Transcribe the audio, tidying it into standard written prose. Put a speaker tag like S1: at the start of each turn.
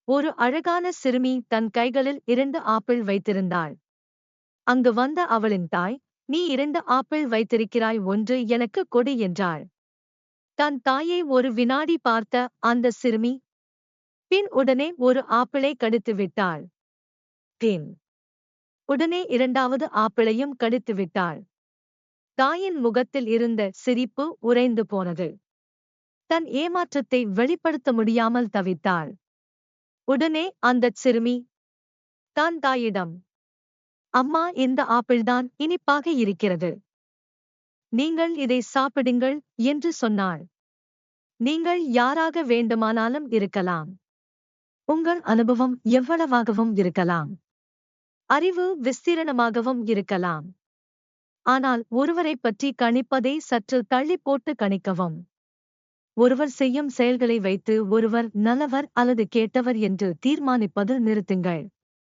S1: ஒரு அழகான சிறுமி தன் கைகளில் 2 ஆப்பிள் வைத்திருந்தாள். அங்கு வந்த அவளின் தாய், "நீ 2 ஆப்பிள் வைத்திருக்கிறாய், ஒன்று எனக்குக் கொடு" என்றாள். தன் தாயை ஒரு வினாடி பார்த்த அந்த சிறுமி, பின் உடனே ஒரு ஆப்பிளை கடித்து விட்டாள். பின் உடனே 2வது ஆப்பிளையும் கடித்து விட்டாள். தாயின் முகத்தில் இருந்த சிரிப்பு உறைந்து போனது. தன் ஏமாற்றத்தை வெளிப்படுத்த முடியாமல் தவித்தாள். உடனே அந்தச் சிறுமி தான் தாயிடம், "அம்மா, இந்த ஆப்பிள்தான் இனிப்பாக இருக்கிறது. நீங்கள் இதை சாப்பிடுங்கள்" என்று சொன்னாள். நீங்கள் யாராக வேண்டுமானாலும் இருக்கலாம். உங்கள் அனுபவம் எவ்வளவாகவும் இருக்கலாம். அறிவு விஸ்தீரணமாகவும் இருக்கலாம். ஆனால் ஒருவரைப் பற்றி கணிப்பதை சற்று தள்ளிப் போட்டு கணிக்கவும். ஒருவர் செய்யும் செயல்களை வைத்து ஒருவர் நல்லவர் அல்லது கெட்டவர் என்று தீர்மானிப்பது நிறுத்துங்கள்.